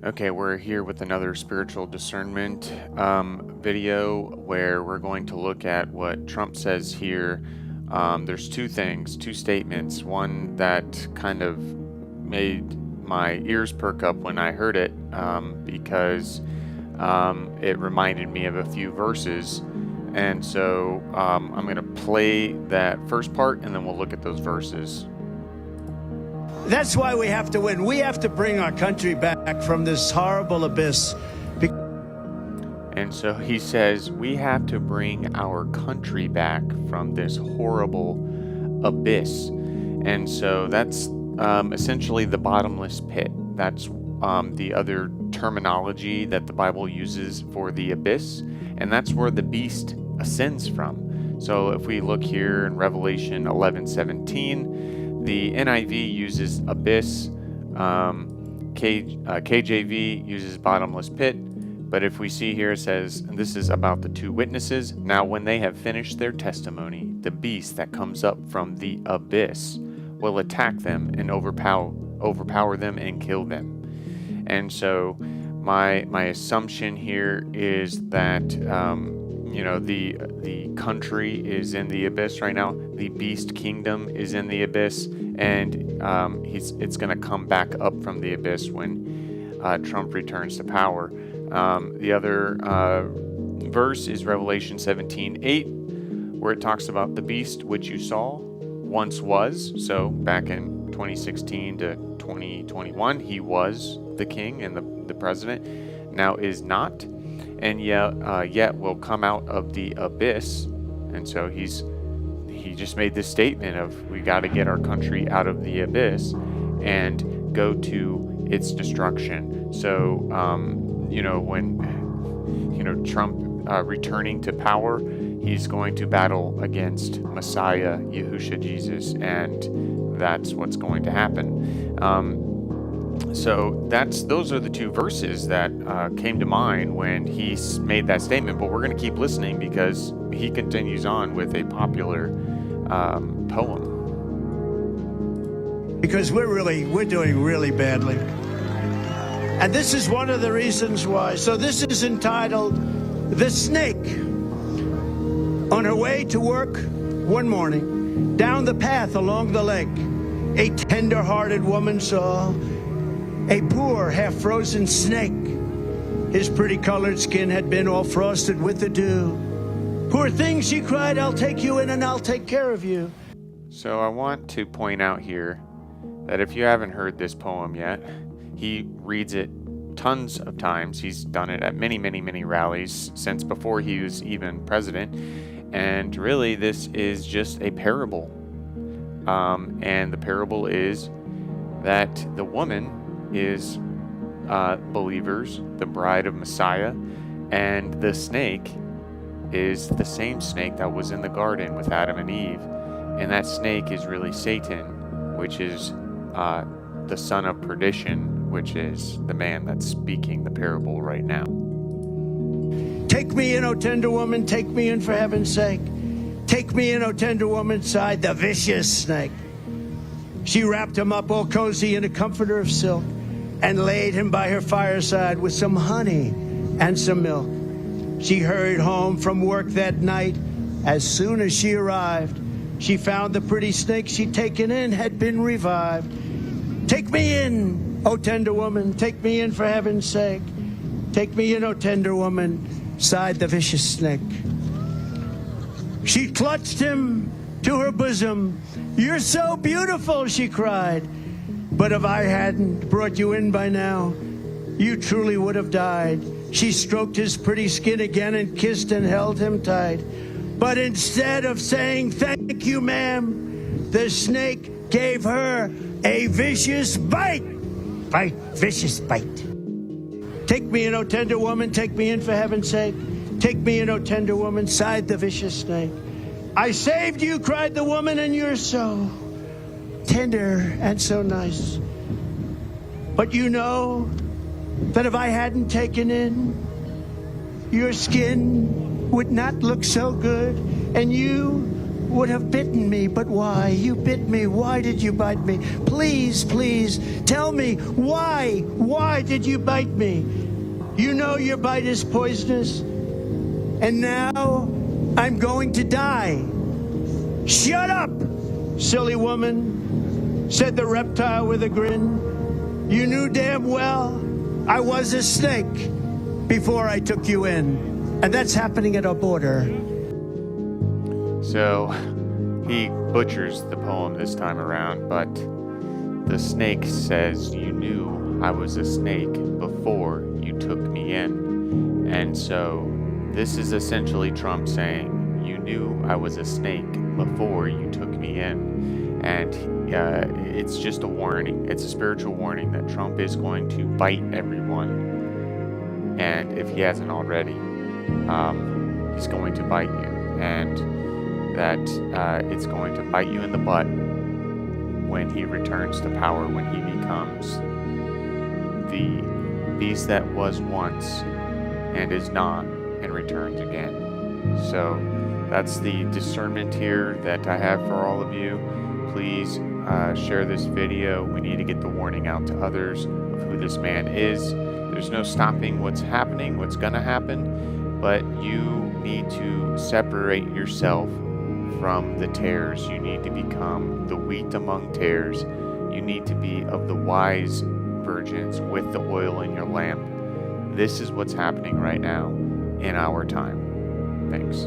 Okay, we're here with another spiritual discernment video where we're going to look at what Trump says here. There's two things, two statements. One that kind of made my ears perk up when I heard it because it reminded me of a few verses. And so I'm going to play that first part and then we'll look at those verses. That's why we have to win. We have to bring our country back from this horrible abyss. And so he says, we have to bring our country back from this horrible abyss. And so that's essentially the bottomless pit. That's the other terminology that the Bible uses for the abyss. And that's where the beast ascends from. So if we look here in Revelation 11:17, the NIV uses abyss, KJV uses bottomless pit, but if we see here it says, and this is about the two witnesses, now when they have finished their testimony, the beast that comes up from the abyss will attack them and overpower them and kill them. And so my assumption here is that the country is in the abyss right now. The beast kingdom is in the abyss, and it's going to come back up from the abyss when Trump returns to power. The other verse is Revelation 17:8, where it talks about the beast which you saw once was. So back in 2016 to 2021, he was the king and the president. Now is not. And yet will come out of the abyss. And so he just made this statement of we got to get our country out of the abyss and go to its destruction. So when Trump returning to power, he's going to battle against Messiah Yahushua Jesus, and that's what's going to happen. So those are the two verses that came to mind when he made that statement. But we're going to keep listening because he continues on with a popular poem. Because we're doing really badly. And this is one of the reasons why. So this is entitled "The Snake." On her way to work one morning, down the path along the lake, a tender-hearted woman saw a poor, half-frozen snake. His pretty colored skin had been all frosted with the dew. "Poor thing," she cried, "I'll take you in and I'll take care of you." So I want to point out here that if you haven't heard this poem yet, he reads it tons of times. He's done it at many, many, many rallies since before he was even president. And really, this is just a parable. And the parable is that the woman is believers, the bride of Messiah, and the snake is the same snake that was in the garden with Adam and Eve, and that snake is really Satan, which is the son of perdition, which is the man that's speaking the parable right now. "Take me in, O tender woman, take me in for heaven's sake. Take me in, O tender woman," sighed the vicious snake. She wrapped him up all cozy in a comforter of silk and laid him by her fireside with some honey and some milk. She hurried home from work that night. As soon as she arrived, she found the pretty snake she'd taken in had been revived. "Take me in, O tender woman, take me in for heaven's sake. Take me in, O tender woman," sighed the vicious snake. She clutched him to her bosom. "You're so beautiful," she cried. "But if I hadn't brought you in by now, you truly would have died." She stroked his pretty skin again and kissed and held him tight. But instead of saying, "Thank you, ma'am," the snake gave her a vicious bite. Bite, vicious bite. "Take me in, O tender woman, take me in for heaven's sake. Take me in, O tender woman," sighed the vicious snake. "I saved you," cried the woman, "and you're so tender and so nice. But you know that if I hadn't taken in, your skin would not look so good, and you would have bitten me, but why? You bit me. Why did you bite me? Please, please, tell me why? Why did you bite me? You know your bite is poisonous, and now I'm going to die. Shut up, silly woman, said the reptile with a grin. You knew damn well I was a snake before I took you in. And that's happening at our border. So he butchers the poem this time around, but the snake says, you knew I was a snake before you took me in. And so this is essentially Trump saying, you knew I was a snake before you took me in. And it's just a warning. It's a spiritual warning that Trump is going to bite everyone. And if he hasn't already, he's going to bite you. And that it's going to bite you in the butt when he returns to power, when he becomes the beast that was once and is not and returns again. So that's the discernment here that I have for all of you. Please share this video. We need to get the warning out to others of who this man is. There's no stopping what's happening, what's going to happen, but you need to separate yourself from the tares. You need to become the wheat among tares. You need to be of the wise virgins with the oil in your lamp. This is what's happening right now in our time. Thanks.